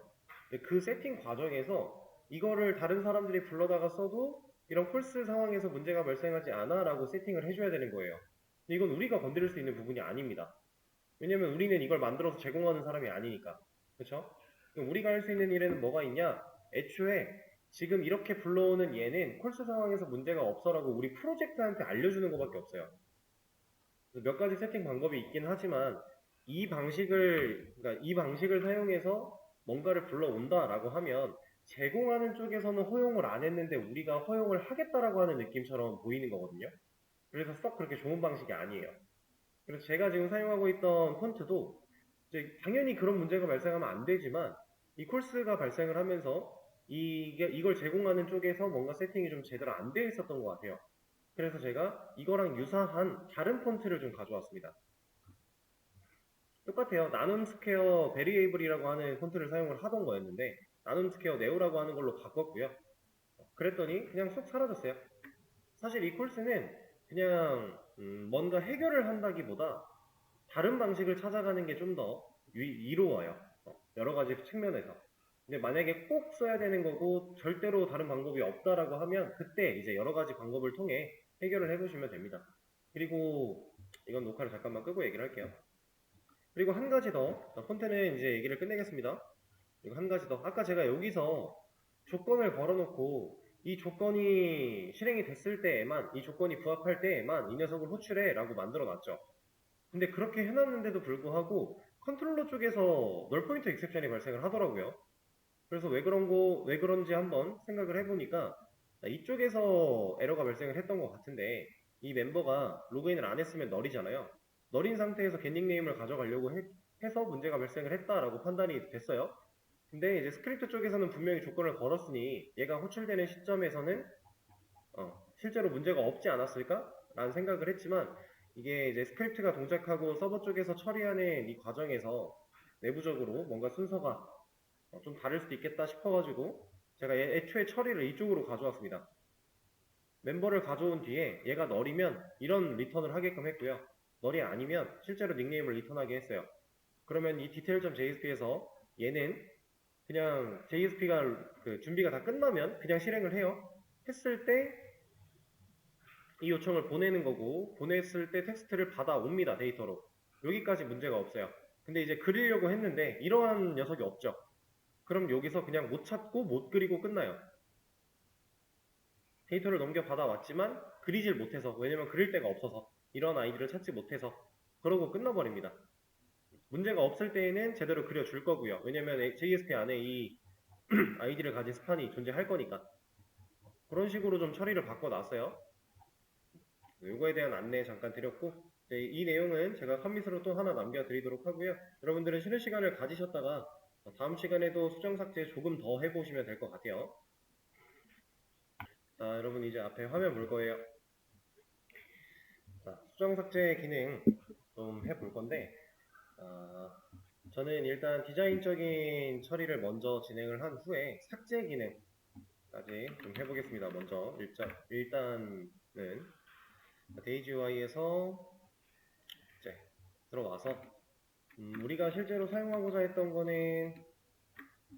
그 세팅 과정에서 이거를 다른 사람들이 불러다가 써도 이런 콜스 상황에서 문제가 발생하지 않아 라고 세팅을 해줘야 되는 거예요. 근데 이건 우리가 건드릴 수 있는 부분이 아닙니다. 왜냐면 우리는 이걸 만들어서 제공하는 사람이 아니니까. 그쵸? 그럼 우리가 할 수 있는 일에는 뭐가 있냐? 애초에 지금 이렇게 불러오는 얘는 콜스 상황에서 문제가 없어라고 우리 프로젝트한테 알려주는 것밖에 없어요. 몇 가지 세팅 방법이 있긴 하지만 그러니까 이 방식을 사용해서 뭔가를 불러온다라고 하면 제공하는 쪽에서는 허용을 안 했는데 우리가 허용을 하겠다라고 하는 느낌처럼 보이는 거거든요. 그래서 썩 그렇게 좋은 방식이 아니에요. 그래서 제가 지금 사용하고 있던 폰트도 이제 당연히 그런 문제가 발생하면 안 되지만 이 콜스가 발생을 하면서 이걸 제공하는 쪽에서 뭔가 세팅이 좀 제대로 안 되어 있었던 것 같아요. 그래서 제가 이거랑 유사한 다른 폰트를 좀 가져왔습니다. 똑같아요. 나눔 스퀘어 베리에이블이라고 하는 폰트를 사용을 하던 거였는데 나눔 스퀘어 네오라고 하는 걸로 바꿨고요. 그랬더니 그냥 쏙 사라졌어요. 사실 이 콜스는 그냥 뭔가 해결을 한다기보다 다른 방식을 찾아가는 게 좀 더 이로워요. 여러 가지 측면에서. 근데 만약에 꼭 써야 되는 거고 절대로 다른 방법이 없다라고 하면 그때 이제 여러 가지 방법을 통해 해결을 해보시면 됩니다. 그리고 이건 녹화를 잠깐만 끄고 얘기를 할게요. 그리고 한 가지 더, 폰트는 이제 얘기를 끝내겠습니다. 그리고 한 가지 더, 아까 제가 여기서 조건을 걸어놓고 이 조건이 실행이 됐을 때에만, 이 조건이 부합할 때에만 이 녀석을 호출해 라고 만들어 놨죠. 근데 그렇게 해놨는데도 불구하고 컨트롤러 쪽에서 널 포인터 익셉션이 발생을 하더라고요. 그래서 왜 그런지 한번 생각을 해보니까 이쪽에서 에러가 발생을 했던 것 같은데, 이 멤버가 로그인을 안 했으면 널이잖아요. 널인 상태에서 겟 닉네임을 가져가려고 해서 문제가 발생을 했다라고 판단이 됐어요. 근데 이제 스크립트 쪽에서는 분명히 조건을 걸었으니 얘가 호출되는 시점에서는 실제로 문제가 없지 않았을까? 라는 생각을 했지만, 이게 이제 스크립트가 동작하고 서버 쪽에서 처리하는 이 과정에서 내부적으로 뭔가 순서가 좀 다를 수도 있겠다 싶어가지고 제가 애초에 처리를 이쪽으로 가져왔습니다. 멤버를 가져온 뒤에 얘가 널이면 이런 리턴을 하게끔 했고요. 널이 아니면 실제로 닉네임을 리턴하게 했어요. 그러면 이 detail.jsp에서 얘는 그냥 JSP가 준비가 다 끝나면 그냥 실행을 해요. 했을 때 이 요청을 보내는 거고, 보냈을 때 텍스트를 받아옵니다. 데이터로. 여기까지 문제가 없어요. 근데 이제 그리려고 했는데 이러한 녀석이 없죠. 그럼 여기서 그냥 못 찾고 못 그리고 끝나요. 데이터를 넘겨 받아왔지만 그리질 못해서, 왜냐면 그릴 데가 없어서, 이런 아이디를 찾지 못해서 그러고 끝나버립니다. 문제가 없을 때에는 제대로 그려줄 거고요. 왜냐면 JSP 안에 이 아이디를 가진 스판이 존재할 거니까. 그런 식으로 좀 처리를 바꿔놨어요. 요거에 대한 안내 잠깐 드렸고, 이 내용은 제가 컴밋으로 또 하나 남겨드리도록 하고요. 여러분들은 쉬는 시간을 가지셨다가 다음 시간에도 수정 삭제 조금 더 해보시면 될 것 같아요. 자, 여러분 이제 앞에 화면 볼 거예요. 자, 수정 삭제 기능 좀 해볼 건데, 저는 일단 디자인적인 처리를 먼저 진행을 한 후에 삭제 기능까지 좀 해보겠습니다. 먼저 일단은 데이지 UI에서 이제 들어와서 우리가 실제로 사용하고자 했던 거는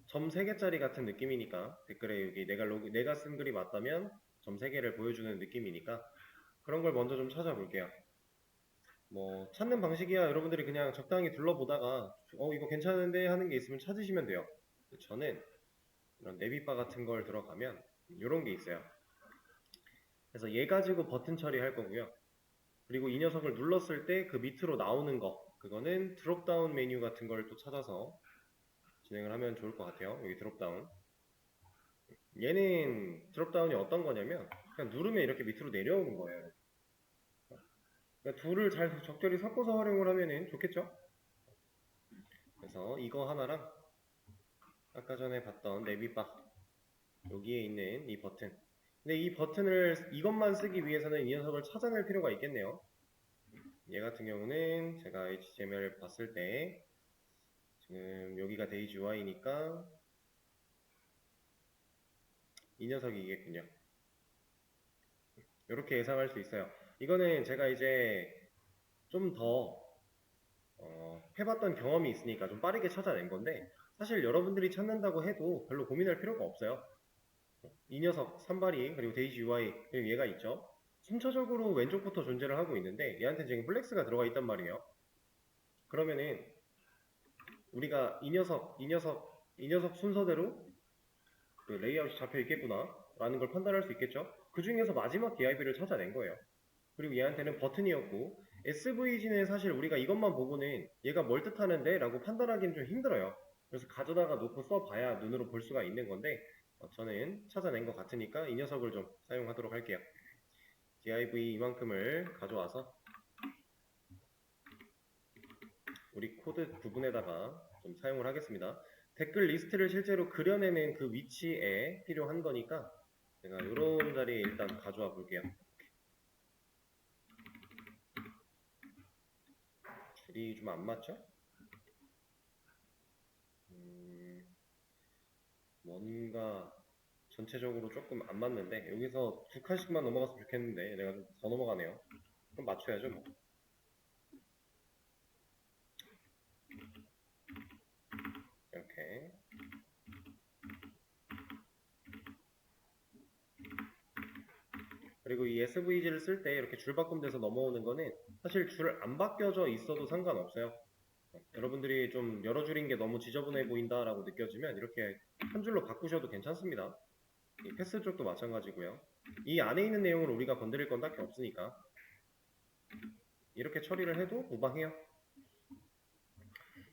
점 3개짜리 같은 느낌이니까 댓글에 여기 내가 쓴 글이 맞다면 점 3개를 보여주는 느낌이니까 그런 걸 먼저 좀 찾아볼게요. 뭐 찾는 방식이야 여러분들이 그냥 적당히 둘러보다가 이거 괜찮은데 하는 게 있으면 찾으시면 돼요. 저는 이런 내비바 같은 걸 들어가면 이런 게 있어요. 그래서 얘 가지고 버튼 처리할 거고요. 그리고 이 녀석을 눌렀을 때 그 밑으로 나오는 거 그거는 드롭다운 메뉴 같은 걸 또 찾아서 진행을 하면 좋을 것 같아요. 여기 드롭다운 얘는 드롭다운이 어떤 거냐면 그냥 누르면 이렇게 밑으로 내려오는 거예요. 그러니까 둘을 잘 적절히 섞어서 활용을 하면 좋겠죠. 그래서 이거 하나랑 아까 전에 봤던 내비바 여기에 있는 이 버튼 근데 이 버튼을 이것만 쓰기 위해서는 이 녀석을 찾아낼 필요가 있겠네요. 얘 같은 경우는 제가 HTML 봤을 때 지금 여기가 데이지 UI니까 이 녀석이겠군요. 이렇게 예상할 수 있어요. 이거는 제가 이제 좀 더 해봤던 경험이 있으니까 좀 빠르게 찾아낸 건데 사실 여러분들이 찾는다고 해도 별로 고민할 필요가 없어요. 이 녀석 산발이 그리고 데이지 UI 그리고 얘가 있죠. 순차적으로 왼쪽부터 존재를 하고 있는데 얘한테 지금 플렉스가 들어가 있단 말이에요. 그러면은 우리가 이 녀석 순서대로 그 레이아웃이 잡혀 있겠구나 라는 걸 판단할 수 있겠죠. 그 중에서 마지막 DIV를 찾아낸 거예요. 그리고 얘한테는 버튼이었고 SVG는 사실 우리가 이것만 보고는 얘가 뭘 뜻하는데 라고 판단하기는 좀 힘들어요. 그래서 가져다가 놓고 써봐야 눈으로 볼 수가 있는 건데 저는 찾아낸 것 같으니까 이 녀석을 좀 사용하도록 할게요. div 이만큼을 가져와서 우리 코드 부분에다가 좀 사용을 하겠습니다. 댓글 리스트를 실제로 그려내는 그 위치에 필요한 거니까 제가 이런 자리에 일단 가져와 볼게요. 줄이 좀 안 맞죠? 뭔가 전체적으로 조금 안 맞는데 여기서 2칸씩만 넘어갔으면 좋겠는데 내가 좀 더 넘어가네요. 그럼 맞춰야죠 뭐. 이렇게 그리고 이 SVG를 쓸 때 이렇게 줄 바꿈돼서 넘어오는 거는 사실 줄 안 바뀌어져 있어도 상관없어요. 여러분들이 좀 여러 줄인 게 너무 지저분해 보인다 라고 느껴지면 이렇게 한 줄로 바꾸셔도 괜찮습니다. 이 패스 쪽도 마찬가지고요. 이 안에 있는 내용을 우리가 건드릴 건 딱히 없으니까 이렇게 처리를 해도 무방해요.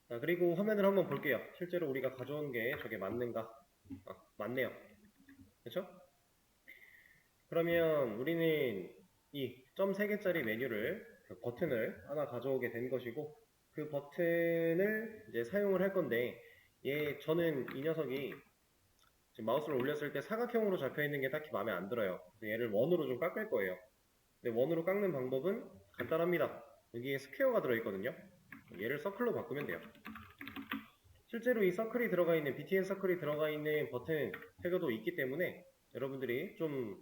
자, 그리고 화면을 한번 볼게요. 실제로 우리가 가져온 게 저게 맞는가? 맞네요. 그렇죠? 그러면 우리는 이 점 3개짜리 메뉴를 그 버튼을 하나 가져오게 된 것이고 그 버튼을 이제 사용을 할 건데 저는 이 녀석이 지금 마우스를 올렸을 때 사각형으로 잡혀 있는 게 딱히 마음에 안 들어요. 그래서 얘를 원으로 좀 깎을 거예요. 근데 원으로 깎는 방법은 간단합니다. 여기에 스퀘어가 들어있거든요. 얘를 서클로 바꾸면 돼요. 실제로 이 서클이 들어가 있는 btn 서클이 들어가 있는 버튼 태그도 있기 때문에 여러분들이 좀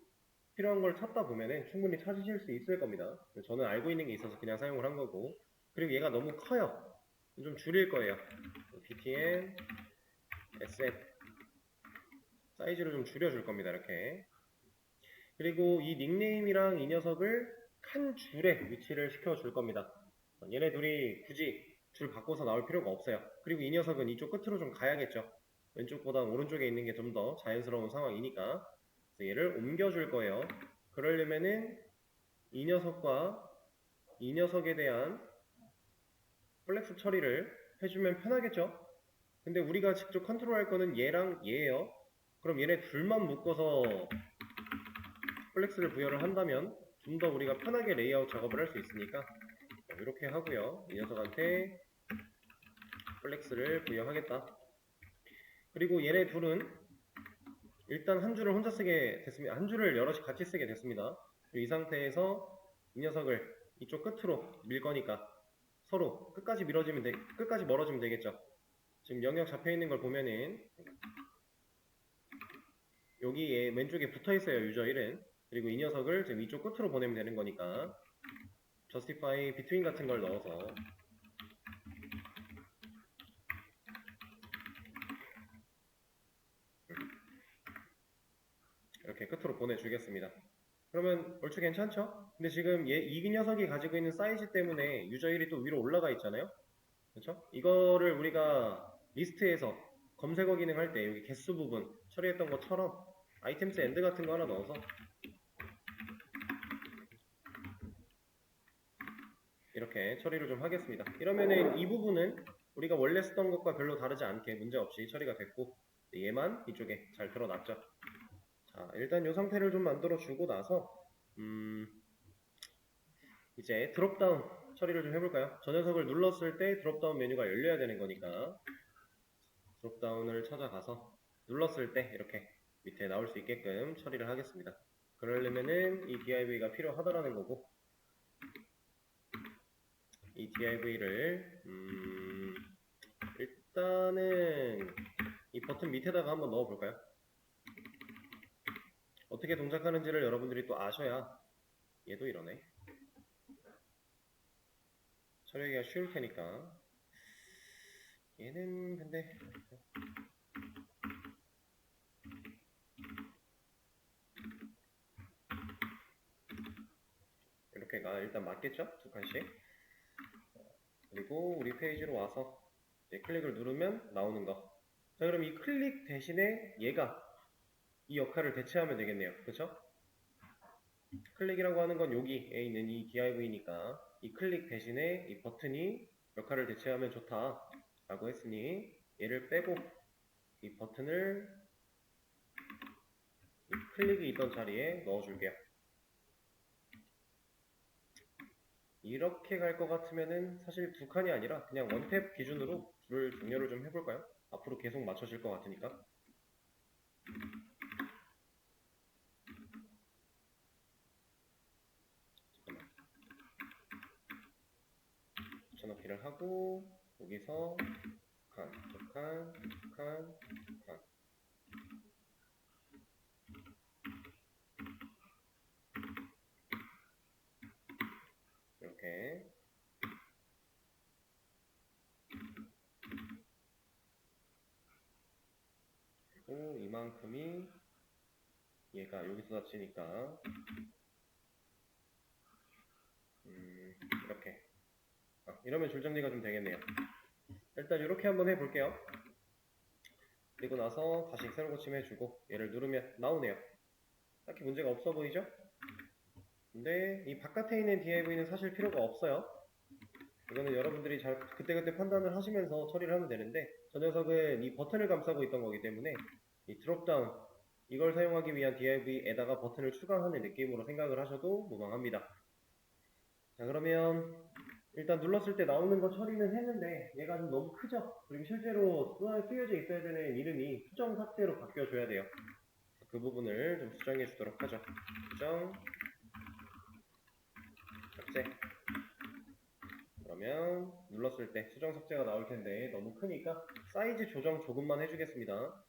필요한 걸 찾다 보면은 충분히 찾으실 수 있을 겁니다. 저는 알고 있는 게 있어서 그냥 사용을 한 거고 그리고 얘가 너무 커요. 좀 줄일 거예요. btn sf 사이즈를 좀 줄여줄 겁니다. 이렇게 그리고 이 닉네임이랑 이 녀석을 한 줄에 위치를 시켜줄 겁니다. 얘네 둘이 굳이 줄 바꿔서 나올 필요가 없어요. 그리고 이 녀석은 이쪽 끝으로 좀 가야겠죠. 왼쪽보다 오른쪽에 있는 게 좀 더 자연스러운 상황이니까 그래서 얘를 옮겨줄 거예요. 그러려면은 이 녀석과 이 녀석에 대한 플렉스 처리를 해주면 편하겠죠. 근데 우리가 직접 컨트롤할 거는 얘랑 얘예요. 그럼 얘네 둘만 묶어서 플렉스를 부여를 한다면 좀 더 우리가 편하게 레이아웃 작업을 할 수 있으니까 이렇게 하고요. 이 녀석한테 플렉스를 부여하겠다. 그리고 얘네 둘은 일단 한 줄을 혼자 쓰게 됐습니다. 한 줄을 여럿이 같이 쓰게 됐습니다. 이 상태에서 이 녀석을 이쪽 끝으로 밀 거니까 서로 끝까지 끝까지 멀어지면 되겠죠. 지금 영역 잡혀 있는 걸 보면은 여기에 왼쪽에 붙어 있어요. 유저 1은. 그리고 이 녀석을 지금 이쪽 끝으로 보내면 되는 거니까 justify between 같은 걸 넣어서 이렇게 끝으로 보내주겠습니다. 그러면 얼추 괜찮죠? 근데 지금 이 녀석이 가지고 있는 사이즈 때문에 유저 1이 또 위로 올라가 있잖아요? 그렇죠? 이거를 우리가 리스트에서 검색어 기능 할 때 여기 개수 부분 처리했던 것처럼 아이템스 엔드 같은 거 하나 넣어서 이렇게 처리를 좀 하겠습니다. 이러면은 이 부분은 우리가 원래 쓰던 것과 별로 다르지 않게 문제없이 처리가 됐고 얘만 이쪽에 잘 드러났죠. 자, 일단 이 상태를 좀 만들어 주고 나서 이제 드롭다운 처리를 좀 해볼까요? 저 녀석을 눌렀을 때 드롭다운 메뉴가 열려야 되는 거니까 드롭다운을 찾아가서 눌렀을 때 이렇게 밑에 나올 수 있게끔 처리를 하겠습니다. 그러려면은 이 div가 필요하다라는 거고 이 div를 일단은 이 버튼 밑에다가 한번 넣어볼까요? 어떻게 동작하는지를 여러분들이 또 아셔야 얘도 이러네. 처리하기가 쉬울 테니까 얘는 근데 이렇게가 일단 맞겠죠? 두 칸씩. 그리고 우리 페이지로 와서 이제 클릭을 누르면 나오는 거. 자, 그럼 이 클릭 대신에 얘가 이 역할을 대체하면 되겠네요. 그쵸? 클릭이라고 하는 건 여기에 있는 이 div니까 이 클릭 대신에 이 버튼이 역할을 대체하면 좋다 라고 했으니 얘를 빼고 이 버튼을 이 클릭이 있던 자리에 넣어줄게요. 이렇게 갈 것 같으면은 사실 두 칸이 아니라 그냥 원탭 기준으로 줄을 종료를 좀 해볼까요? 앞으로 계속 맞춰질 것 같으니까. 붙여넣기를 하고 여기서 두 칸, 두 칸, 두 칸, 두 칸. 이렇게 그리고 이만큼이 얘가 여기서 닫히니까 이렇게 이러면 줄 정리가 좀 되겠네요. 일단 이렇게 한번 해볼게요. 그리고 나서 다시 새로 고침 해주고 얘를 누르면 나오네요. 딱히 문제가 없어 보이죠? 근데 이 바깥에 있는 div는 사실 필요가 없어요. 이거는 여러분들이 잘 그때그때 판단을 하시면서 처리를 하면 되는데 저 녀석은 이 버튼을 감싸고 있던 거기 때문에 이 드롭다운 이걸 사용하기 위한 div에다가 버튼을 추가하는 느낌으로 생각을 하셔도 무방합니다. 자, 그러면 일단 눌렀을 때 나오는 거 처리는 했는데 얘가 좀 너무 크죠? 그리고 실제로 쓰여져 있어야 되는 이름이 수정 삭제로 바뀌어줘야 돼요. 그 부분을 좀 수정해 주도록 하죠. 수정 삭제. 그러면 눌렀을 때 수정 삭제가 나올 텐데 너무 크니까 사이즈 조정 조금만 해주겠습니다.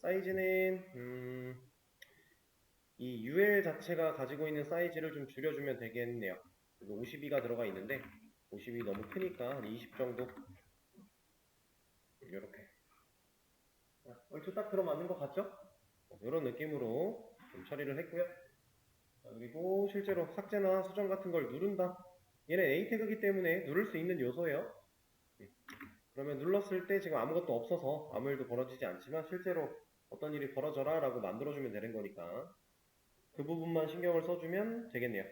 사이즈는 이 UL 자체가 가지고 있는 사이즈를 좀 줄여주면 되겠네요. 52가 들어가 있는데 52 너무 크니까 한 20 정도 이렇게 얼추 딱 들어맞는 것 같죠? 이런 느낌으로 좀 처리를 했고요. 그리고 실제로 삭제나 수정 같은 걸 누른다. 얘는 A 태그이기 때문에 누를 수 있는 요소예요. 그러면 눌렀을 때 지금 아무것도 없어서 아무 일도 벌어지지 않지만 실제로 어떤 일이 벌어져라 라고 만들어주면 되는 거니까 그 부분만 신경을 써주면 되겠네요.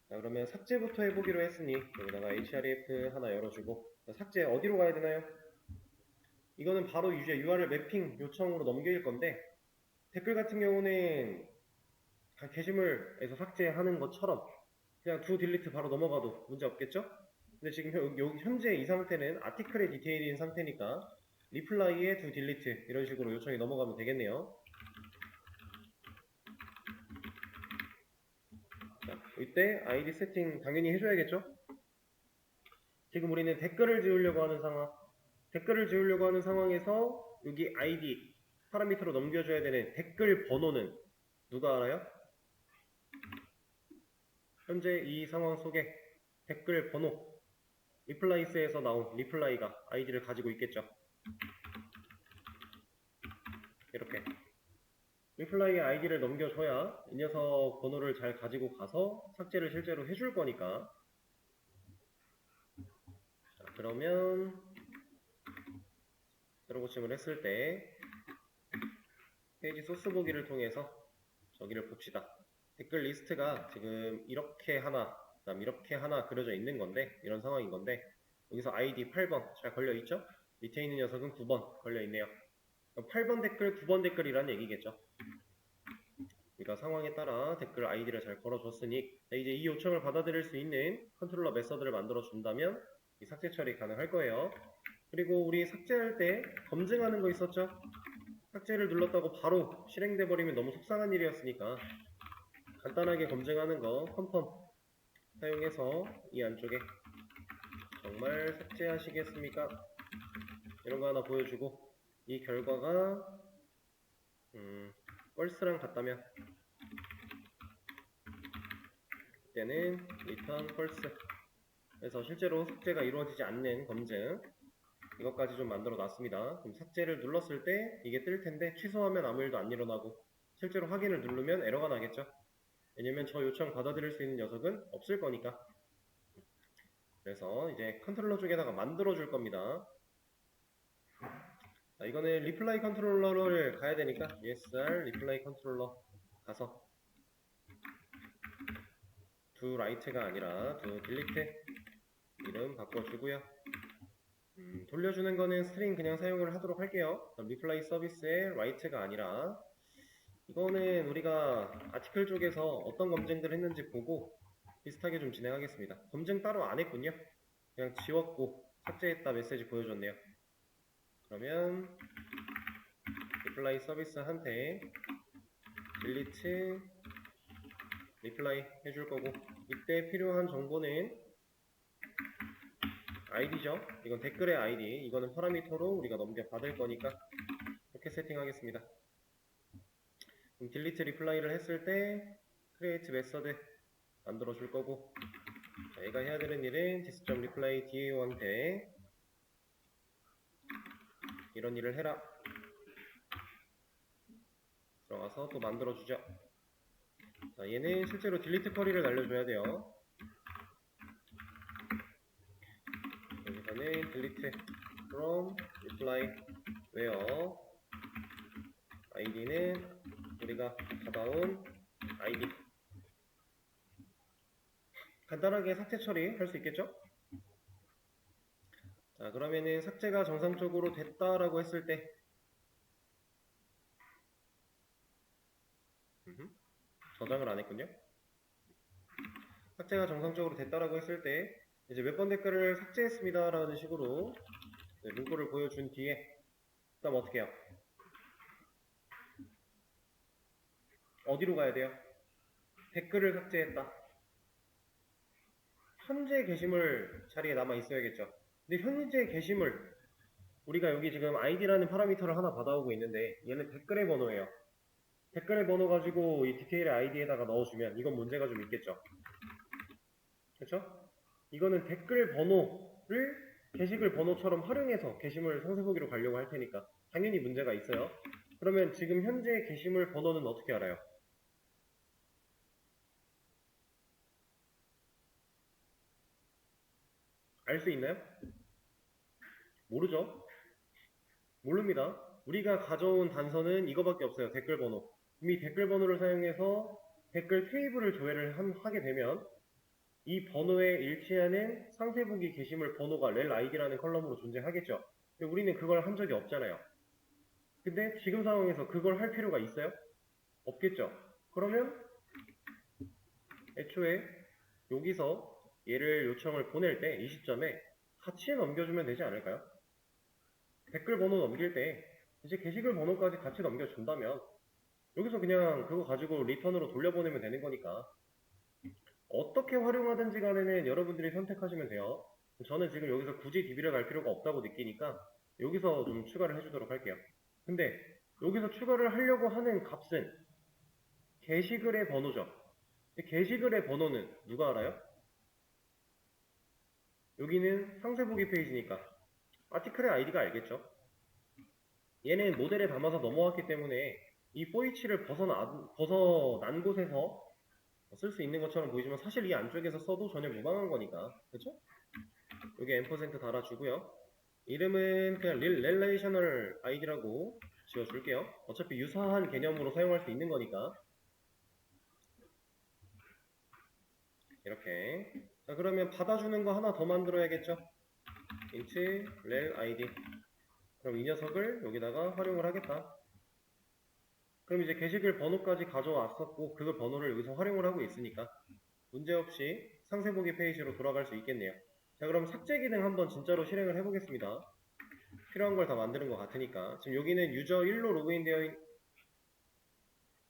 자, 그러면 삭제부터 해보기로 했으니 여기다가 href 하나 열어주고 삭제 어디로 가야 되나요? 이거는 바로 이제 URL 매핑 요청으로 넘길 건데 댓글 같은 경우는 게시물에서 삭제하는 것처럼 그냥 두 딜리트 바로 넘어가도 문제 없겠죠? 근데 지금 여기 현재 이 상태는 아티클의 디테일인 상태니까 리플라이에 두 딜리트 이런 식으로 요청이 넘어가면 되겠네요. 자, 이때 아이디 세팅 당연히 해줘야겠죠? 지금 우리는 댓글을 지우려고 하는 상황. 댓글을 지우려고 하는 상황에서 여기 아이디 파라미터로 넘겨줘야 되는 댓글 번호는 누가 알아요? 현재 이 상황 속에 댓글 번호 리플라이스에서 나온 리플라이가 아이디를 가지고 있겠죠. 이렇게 리플라이의 아이디를 넘겨줘야 이 녀석 번호를 잘 가지고 가서 삭제를 실제로 해줄 거니까. 자, 그러면 새로 고침을 했을 때 페이지 소스 보기를 통해서 저기를 봅시다. 댓글 리스트가 지금 이렇게 하나, 그다음 이렇게 하나 그려져 있는 건데, 이런 상황인 건데, 여기서 아이디 8번 잘 걸려 있죠? 밑에 있는 녀석은 9번 걸려 있네요. 8번 댓글, 9번 댓글이라는 얘기겠죠. 우리가 상황에 따라 댓글 아이디를 잘 걸어줬으니 이제 이 요청을 받아들일 수 있는 컨트롤러 메서드를 만들어 준다면 이 삭제 처리 가능할 거예요. 그리고 우리 삭제할 때 검증하는 거 있었죠? 삭제를 눌렀다고 바로 실행돼 버리면 너무 속상한 일이었으니까 간단하게 검증하는 거 컨펌 사용해서 이 안쪽에 정말 삭제하시겠습니까? 이런 거 하나 보여주고 이 결과가 펄스랑 같다면 그때는 return false 그래서 실제로 삭제가 이루어지지 않는 검증 이것까지 좀 만들어 놨습니다. 그럼 삭제를 눌렀을 때 이게 뜰 텐데 취소하면 아무 일도 안 일어나고 실제로 확인을 누르면 에러가 나겠죠. 왜냐면 저 요청 받아들일 수 있는 녀석은 없을 거니까. 그래서 이제 컨트롤러 쪽에다가 만들어 줄 겁니다. 자, 이거는 리플라이 컨트롤러를 가야 되니까 ESR 리플라이 컨트롤러 가서 두 라이트가 아니라 두 딜리트 이름 바꿔주고요. 돌려주는 거는 스트링 그냥 사용을 하도록 할게요. 리플라이 서비스의 라이트가 아니라 이거는 우리가 아티클 쪽에서 어떤 검증들 했는지 보고 비슷하게 좀 진행하겠습니다. 검증 따로 안 했군요. 그냥 지웠고 삭제했다 메시지 보여줬네요. 그러면 리플라이 서비스한테 딜리트 리플라이 해줄 거고 이때 필요한 정보는 아이디죠. 이건 댓글의 아이디 이거는 파라미터로 우리가 넘겨 받을 거니까 이렇게 세팅하겠습니다. 그럼 딜리트 리플라이를 했을 때 create 메서드 만들어 줄 거고 저희가 해야 되는 일은 this.reply DAO한테 이런 일을 해라 들어가서 또 만들어 주죠. 자, 얘는 실제로 딜리트 쿼리를 날려줘야 돼요. 여기서는 delete from reply where id는 우리가 받아온 id 간단하게 삭제 처리 할 수 있겠죠? 자, 그러면은 삭제가 정상적으로 됐다라고 했을 때 저장을 안 했군요. 삭제가 정상적으로 됐다라고 했을 때 이제 몇 번 댓글을 삭제했습니다 라는 식으로 문구를 보여준 뒤에 그 다음 어떻게 해요? 어디로 가야 돼요? 댓글을 삭제했다. 현재 게시물 자리에 남아 있어야겠죠. 근데 현재 게시물 우리가 여기 지금 id라는 파라미터를 하나 받아오고 있는데 얘는 댓글의 번호예요. 댓글의 번호 가지고 이 디테일의 id에다가 넣어주면 이건 문제가 좀 있겠죠. 그렇죠? 이거는 댓글 번호를 게시글 번호처럼 활용해서 게시물 상세 보기로 가려고 할 테니까 당연히 문제가 있어요. 그러면 지금 현재 게시물 번호는 어떻게 알아요? 알 수 있나요? 모르죠? 모릅니다. 우리가 가져온 단서는 이거밖에 없어요. 댓글 번호. 이미 댓글 번호를 사용해서 댓글 테이블을 조회를 하게 되면 이 번호에 일치하는 상세보기 게시물 번호가 rel id라는 컬럼으로 존재하겠죠. 근데 우리는 그걸 한 적이 없잖아요. 근데 지금 상황에서 그걸 할 필요가 있어요? 없겠죠? 그러면 애초에 여기서 얘를 요청을 보낼 때 이 시점에 같이 넘겨주면 되지 않을까요? 댓글 번호 넘길 때 이제 게시글 번호까지 같이 넘겨준다면 여기서 그냥 그거 가지고 리턴으로 돌려보내면 되는 거니까 어떻게 활용하든지 간에는 여러분들이 선택하시면 돼요. 저는 지금 여기서 굳이 DB를 갈 필요가 없다고 느끼니까 여기서 좀 추가를 해주도록 할게요. 근데 여기서 추가를 하려고 하는 값은 게시글의 번호죠. 게시글의 번호는 누가 알아요? 여기는 상세 보기 페이지니까 아티클의 아이디가 알겠죠? 얘는 모델에 담아서 넘어왔기 때문에 이 포이치를 벗어난 곳에서 쓸 수 있는 것처럼 보이지만 사실 이 안쪽에서 써도 전혀 무방한 거니까 그쵸? 여기 앰퍼센트 달아주고요. 이름은 그냥 relational id라고 지어줄게요. 어차피 유사한 개념으로 사용할 수 있는 거니까 이렇게. 자, 그러면 받아주는 거 하나 더 만들어야겠죠? int rel id. 그럼 이 녀석을 여기다가 활용을 하겠다. 그럼 이제 게시글 번호까지 가져왔었고 그걸 번호를 여기서 활용을 하고 있으니까 문제없이 상세 보기 페이지로 돌아갈 수 있겠네요. 자, 그럼 삭제 기능 한번 진짜로 실행을 해보겠습니다. 필요한 걸 다 만드는 것 같으니까. 지금 여기는 유저 1로 로그인 되어 있는,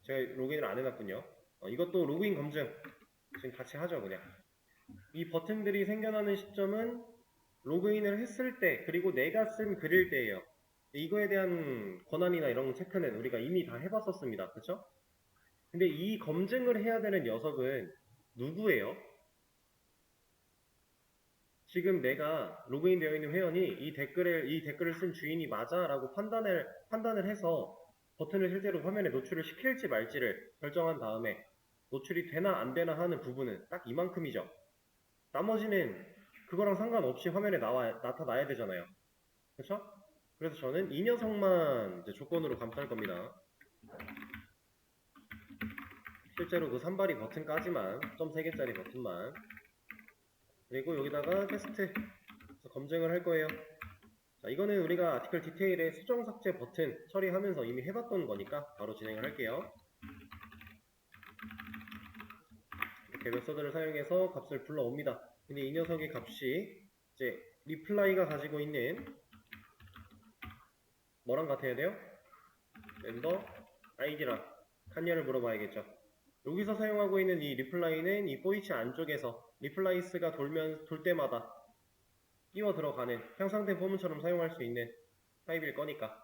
제가 로그인을 안 해놨군요. 이것도 로그인 검증 지금 같이 하죠. 그냥 이 버튼들이 생겨나는 시점은 로그인을 했을 때 그리고 내가 쓴 글일 때예요. 이거에 대한 권한이나 이런 체크는 우리가 이미 다 해봤었습니다. 그쵸? 근데 이 검증을 해야 되는 녀석은 누구예요? 지금 내가 로그인 되어 있는 회원이 이 댓글을 쓴 주인이 맞아 라고 판단을 해서 버튼을 실제로 화면에 노출을 시킬지 말지를 결정한 다음에 노출이 되나 안 되나 하는 부분은 딱 이만큼이죠. 나머지는 그거랑 상관없이 화면에 나타나야 되잖아요. 그쵸? 그래서 저는 이 녀석만 이제 조건으로 감쌀 겁니다. 실제로 그 산발이 버튼까지만 0.3개짜리 버튼만. 그리고 여기다가 테스트 검증을 할 거예요. 자, 이거는 우리가 아티클 디테일에 수정 삭제 버튼 처리하면서 이미 해봤던 거니까 바로 진행을 할게요. 이렇게 메서드를 사용해서 값을 불러옵니다. 근데 이 녀석의 값이 이제 리플라이가 가지고 있는 뭐랑 같아야 돼요? 멤버 아이디랑 칸열을 물어봐야겠죠. 여기서 사용하고 있는 이 리플라이는 이 포이치 안쪽에서 리플라이스가 돌 때마다 끼워 들어가는 향상된 포문처럼 사용할 수 있는 타입일 거니까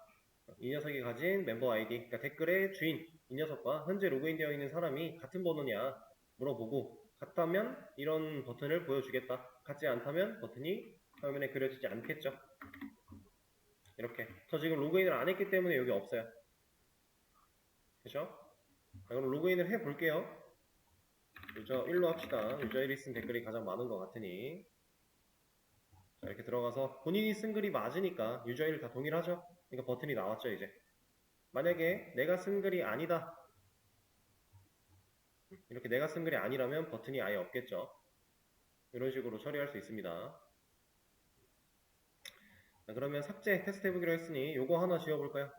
이 녀석이 가진 멤버 아이디, 그러니까 댓글의 주인 이 녀석과 현재 로그인되어 있는 사람이 같은 번호냐 물어보고 같다면 이런 버튼을 보여주겠다. 같지 않다면 버튼이 화면에 그려지지 않겠죠. 이렇게. 저 지금 로그인을 안 했기 때문에 여기 없어요. 그죠? 자, 그럼 로그인을 해볼게요. 유저 1로 합시다. 유저 1이 쓴 댓글이 가장 많은 것 같으니. 자, 이렇게 들어가서 본인이 쓴 글이 맞으니까 유저 1 다 동일하죠? 그러니까 버튼이 나왔죠, 이제. 만약에 내가 쓴 글이 아니다. 이렇게 내가 쓴 글이 아니라면 버튼이 아예 없겠죠. 이런 식으로 처리할 수 있습니다. 자, 그러면 삭제 테스트 해보기로 했으니 요거 하나 지워볼까요?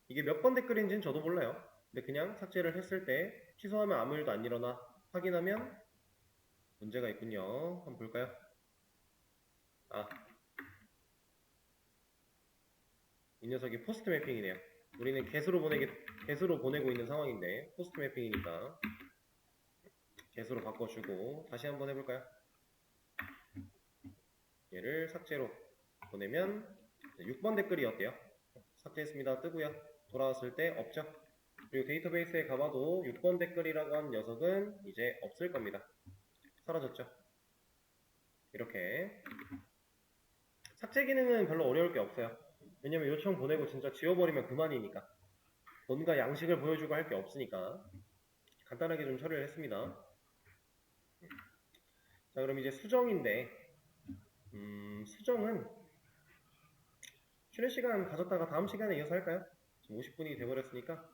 이게 몇 번 댓글인지는 저도 몰라요. 근데 그냥 삭제를 했을 때 취소하면 아무 일도 안 일어나 확인하면 문제가 있군요. 한번 볼까요? 이 녀석이 포스트 매핑이네요. 우리는 get으로 보내고 있는 상황인데 포스트 매핑이니까 get으로 바꿔주고 다시 한번 해볼까요? 얘를 삭제로 보내면 6번 댓글이 어때요? 삭제했습니다. 뜨고요. 돌아왔을 때 없죠? 그리고 데이터베이스에 가봐도 6번 댓글이라고 하는 녀석은 이제 없을 겁니다. 사라졌죠? 이렇게 삭제 기능은 별로 어려울 게 없어요. 왜냐면 요청 보내고 진짜 지워버리면 그만이니까 뭔가 양식을 보여주고 할 게 없으니까 간단하게 좀 처리를 했습니다. 자, 그럼 이제 수정인데 수정은 쉬는 시간 가졌다가 다음 시간에 이어서 할까요? 지금 50분이 돼버렸으니까